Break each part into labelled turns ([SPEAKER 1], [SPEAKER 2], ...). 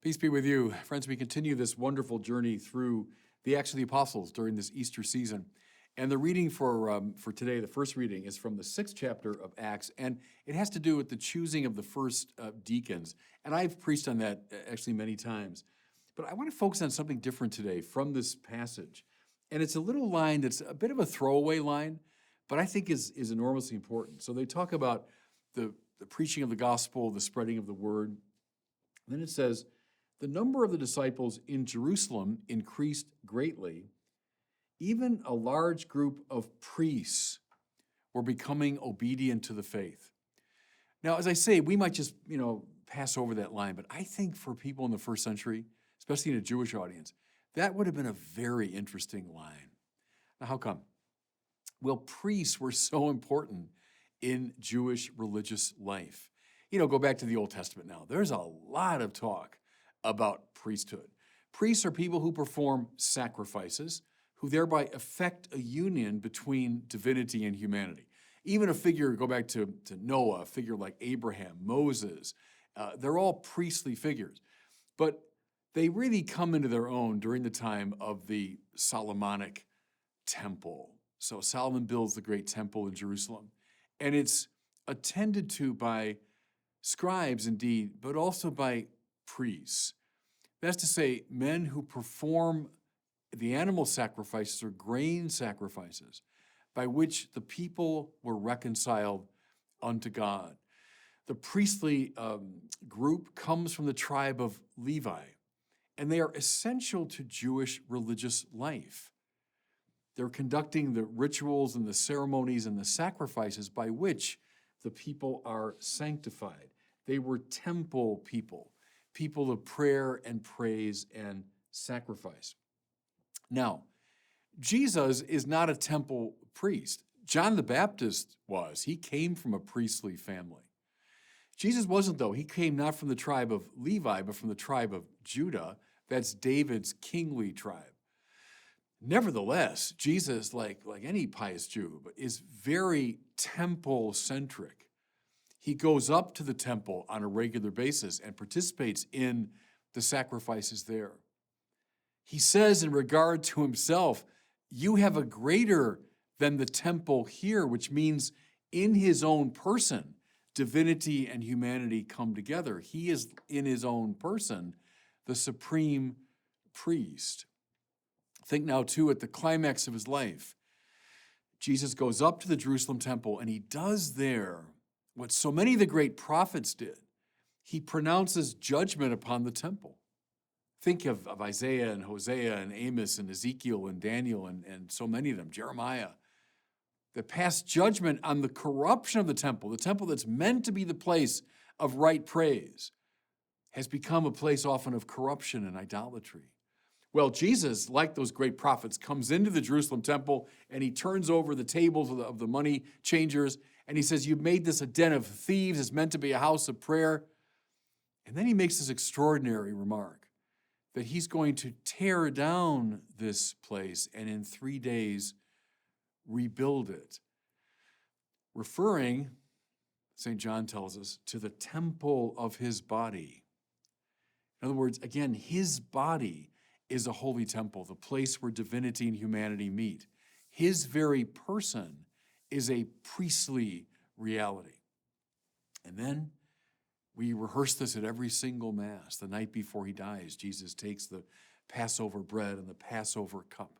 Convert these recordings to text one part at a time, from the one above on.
[SPEAKER 1] Peace be with you. Friends, we continue this wonderful journey through the Acts of the Apostles during this Easter season. And the reading for today, the first reading, is from the 6th chapter of Acts, and it has to do with the choosing of the first deacons. And I've preached on that actually many times. But I want to focus on something different today from this passage. And it's a little line that's a bit of a throwaway line, but I think is enormously important. So they talk about the preaching of the gospel, the spreading of the word. And then it says, the number of the disciples in Jerusalem increased greatly. Even a large group of priests were becoming obedient to the faith. Now, as I say, we might just, pass over that line, but I think for people in the first century, especially in a Jewish audience, that would have been a very interesting line. Now, how come? Well, priests were so important in Jewish religious life. Go back to the Old Testament now. There's a lot of talk about priesthood. Priests are people who perform sacrifices, who thereby affect a union between divinity and humanity. Even a figure, go back to Noah, a figure like Abraham, Moses, they're all priestly figures. But they really come into their own during the time of the Solomonic temple. So Solomon builds the great temple in Jerusalem, and it's attended to by scribes indeed, but also by priests. That's to say, men who perform the animal sacrifices or grain sacrifices by which the people were reconciled unto God. The priestly group comes from the tribe of Levi, and they are essential to Jewish religious life. They're conducting the rituals and the ceremonies and the sacrifices by which the people are sanctified. They were temple people, people of prayer and praise and sacrifice. Now, Jesus is not a temple priest. John the Baptist was. He came from a priestly family. Jesus wasn't, though. He came not from the tribe of Levi, but from the tribe of Judah. That's David's kingly tribe. Nevertheless, Jesus, like any pious Jew, is very temple-centric. He goes up to the temple on a regular basis and participates in the sacrifices there. He says in regard to himself, you have a greater than the temple here, which means in his own person, divinity and humanity come together. He is in his own person the supreme priest. Think now too at the climax of his life. Jesus goes up to the Jerusalem temple and he does there what so many of the great prophets did. He pronounces judgment upon the temple. Think of Isaiah and Hosea and Amos and Ezekiel and Daniel and so many of them, Jeremiah, that passed judgment on the corruption of the temple that's meant to be the place of right praise, has become a place often of corruption and idolatry. Well, Jesus, like those great prophets, comes into the Jerusalem temple and he turns over the tables of the money changers and he says, you've made this a den of thieves. It's meant to be a house of prayer. And then he makes this extraordinary remark that he's going to tear down this place and in 3 days rebuild it, referring, St. John tells us, to the temple of his body. In other words, again, his body is a holy temple, the place where divinity and humanity meet. His very person is a priestly reality. And then we rehearse this at every single Mass. The night before he dies, Jesus takes the Passover bread and the Passover cup.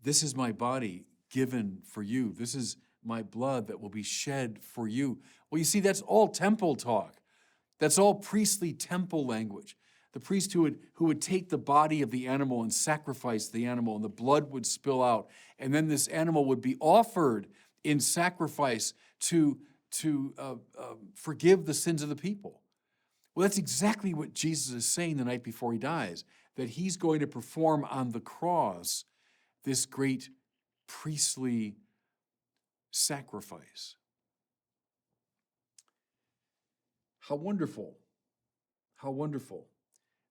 [SPEAKER 1] This is my body given for you. This is my blood that will be shed for you. Well, you see, that's all temple talk. That's all priestly temple language. The priest who would take the body of the animal and sacrifice the animal, and the blood would spill out. And then this animal would be offered in sacrifice to forgive the sins of the people. Well, that's exactly what Jesus is saying the night before he dies, that he's going to perform on the cross this great priestly sacrifice. How wonderful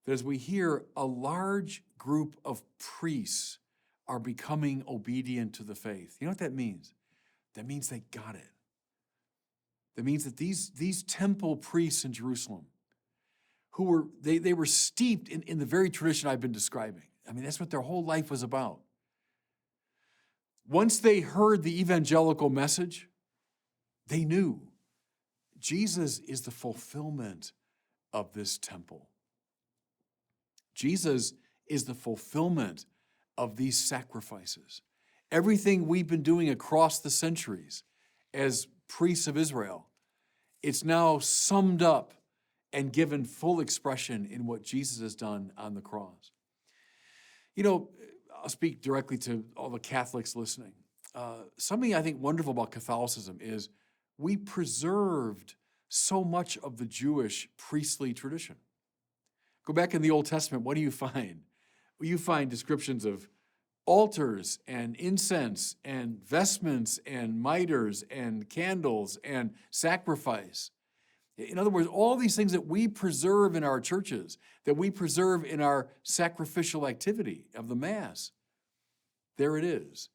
[SPEAKER 1] that as we hear a large group of priests are becoming obedient to the faith. You know what that means? That means they got it. That means that these temple priests in Jerusalem, they were steeped in the very tradition I've been describing. I mean, that's what their whole life was about. Once they heard the evangelical message, they knew Jesus is the fulfillment of this temple. Jesus is the fulfillment of these sacrifices. Everything we've been doing across the centuries as priests of Israel, it's now summed up and given full expression in what Jesus has done on the cross. You know, I'll speak directly to all the Catholics listening. Something I think wonderful about Catholicism is we preserved so much of the Jewish priestly tradition. Go back in the Old Testament, what do you find? Well, you find descriptions of altars and incense and vestments and miters and candles and sacrifice. In other words, all these things that we preserve in our churches, that we preserve in our sacrificial activity of the Mass, there it is.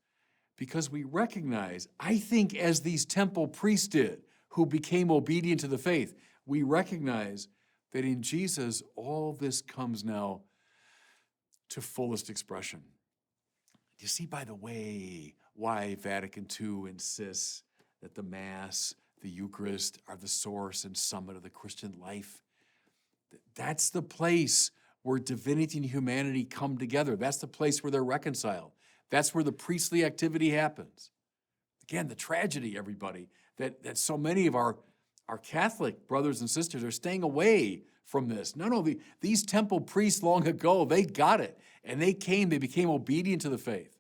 [SPEAKER 1] Because we recognize, I think as these temple priests did, who became obedient to the faith, we recognize that in Jesus, all this comes now to fullest expression. You see, by the way, why Vatican II insists that the Mass, the Eucharist, are the source and summit of the Christian life. That's the place where divinity and humanity come together. That's the place where they're reconciled. That's where the priestly activity happens. Again, the tragedy, everybody, that so many of our Catholic brothers and sisters are staying away from this. No, these temple priests long ago, they got it. And they became obedient to the faith.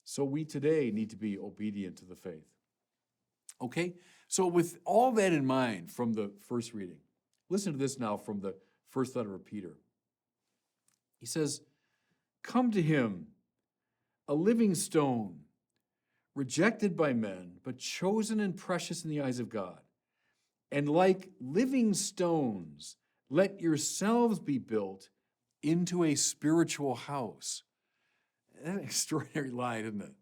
[SPEAKER 1] So we today need to be obedient to the faith. Okay? So with all that in mind from the first reading, listen to this now from the first letter of Peter. He says, "Come to him, a living stone, rejected by men, but chosen and precious in the eyes of God. And like living stones, let yourselves be built into a spiritual house." That's an extraordinary line, isn't it?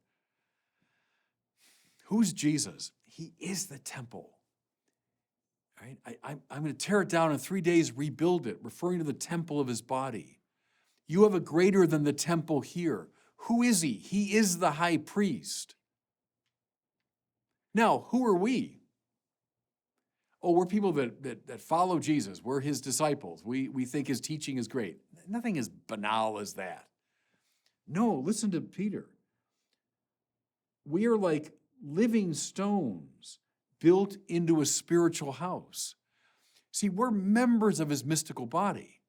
[SPEAKER 1] Who's Jesus? He is the temple. Right? I'm going to tear it down in 3 days, rebuild it, referring to the temple of his body. You have a greater than the temple here. Who is he? He is the high priest. Now, who are we? Oh, we're people that follow Jesus. We're his disciples. We think his teaching is great. Nothing as banal as that. No, listen to Peter. We are like living stones built into a spiritual house. See, we're members of his mystical body.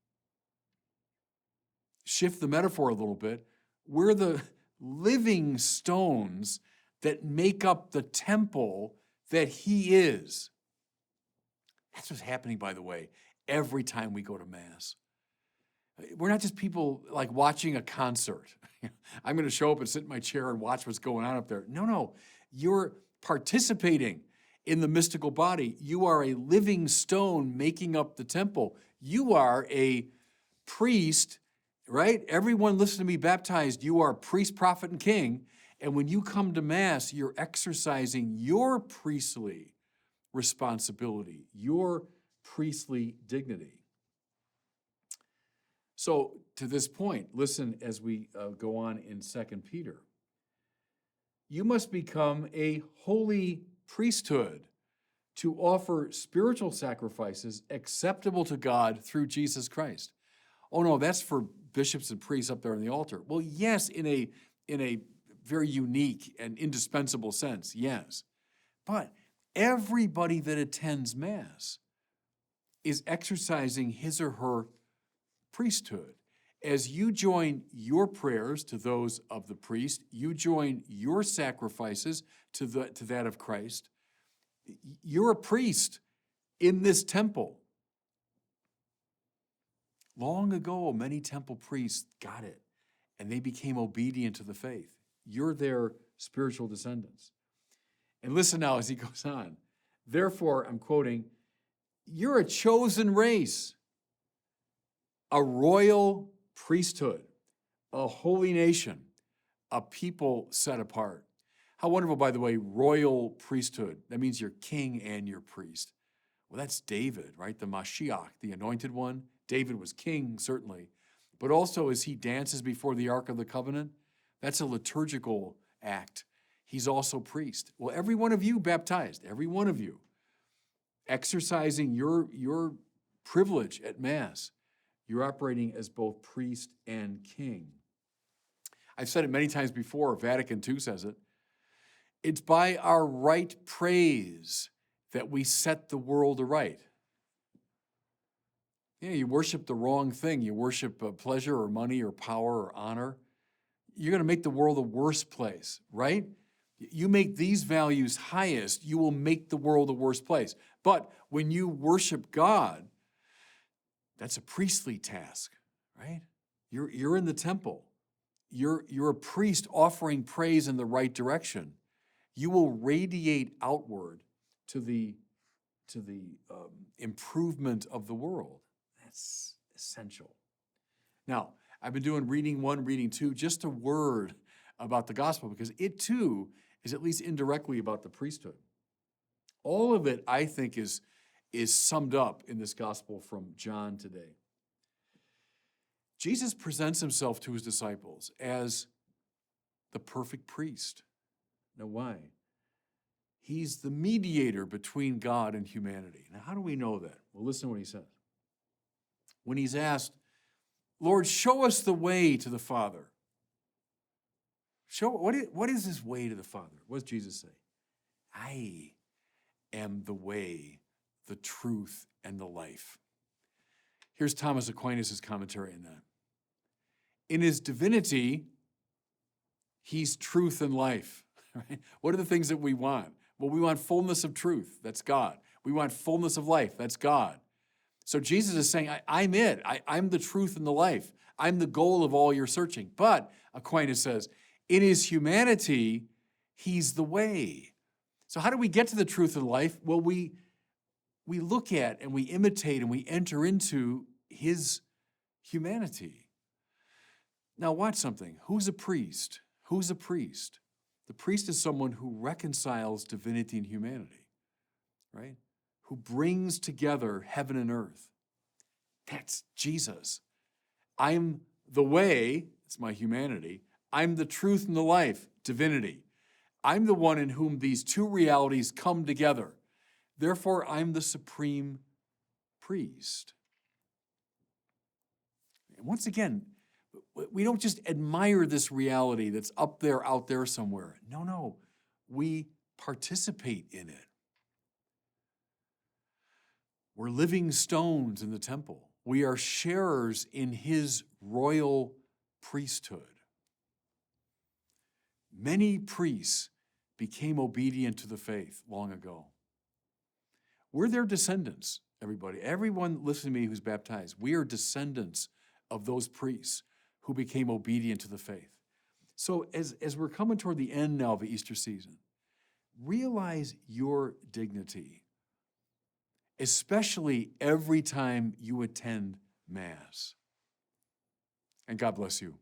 [SPEAKER 1] Shift the metaphor a little bit. We're the living stones that make up the temple that he is. That's what's happening, by the way, every time we go to Mass. We're not just people like watching a concert. I'm going to show up and sit in my chair and watch what's going on up there. No. You're participating in the mystical body. You are a living stone making up the temple. You are a priest, right? Everyone listen to me baptized. You are priest, prophet, and king. And when you come to Mass, you're exercising your priestly responsibility, your priestly dignity. So to this point, listen as we go on in 2 Peter. You must become a holy priesthood to offer spiritual sacrifices acceptable to God through Jesus Christ. Oh no, that's for bishops and priests up there on the altar. Well, yes, in a very unique and indispensable sense, yes. But everybody that attends Mass is exercising his or her priesthood. As you join your prayers to those of the priest, you join your sacrifices to that of Christ, you're a priest in this temple. Long ago, many temple priests got it, and they became obedient to the faith. You're their spiritual descendants. And listen now as he goes on. Therefore, I'm quoting, you're a chosen race, a royal priesthood, a holy nation, a people set apart. How wonderful, by the way, royal priesthood. That means you're king and you're priest. Well, that's David, right? The Mashiach, the anointed one. David was king, certainly. But also as he dances before the Ark of the Covenant, that's a liturgical act. He's also priest. Well, every one of you baptized, every one of you, exercising your privilege at Mass, you're operating as both priest and king. I've said it many times before, Vatican II says it. It's by our right praise that we set the world aright. Yeah, you worship the wrong thing. You worship pleasure or money or power or honor. You're going to make the world a worse place, right? You make these values highest, you will make the world a worse place. But when you worship God, that's a priestly task, right? You're in the temple. You're a priest offering praise in the right direction. You will radiate outward to the improvement of the world. That's essential. Now, I've been doing reading 1, reading 2, just a word about the gospel, because it too is at least indirectly about the priesthood. All of it, I think, is summed up in this gospel from John today. Jesus presents himself to his disciples as the perfect priest. Now, why? He's the mediator between God and humanity. Now, how do we know that? Well, listen to what he says. When he's asked, Lord, show us the way to the Father. What is this way to the Father? What does Jesus say? I am the way, the truth, and the life. Here's Thomas Aquinas' commentary on that. In his divinity, he's truth and life. Right? What are the things that we want? Well, we want fullness of truth. That's God. We want fullness of life. That's God. So Jesus is saying, I'm it. I'm the truth and the life. I'm the goal of all your searching. But, Aquinas says, in his humanity, he's the way. So how do we get to the truth and life? Well, we look at and we imitate and we enter into his humanity. Now watch something. Who's a priest? Who's a priest? The priest is someone who reconciles divinity and humanity, right? Who brings together heaven and earth. That's Jesus. I'm the way, it's my humanity. I'm the truth and the life, divinity. I'm the one in whom these two realities come together. Therefore, I'm the supreme priest. And once again, we don't just admire this reality that's up there, out there somewhere. No, we participate in it. We're living stones in the temple. We are sharers in his royal priesthood. Many priests became obedient to the faith long ago. We're their descendants, everybody. Everyone listening to me who's baptized, we are descendants of those priests who became obedient to the faith. So as we're coming toward the end now of the Easter season, realize your dignity, especially every time you attend Mass. And God bless you.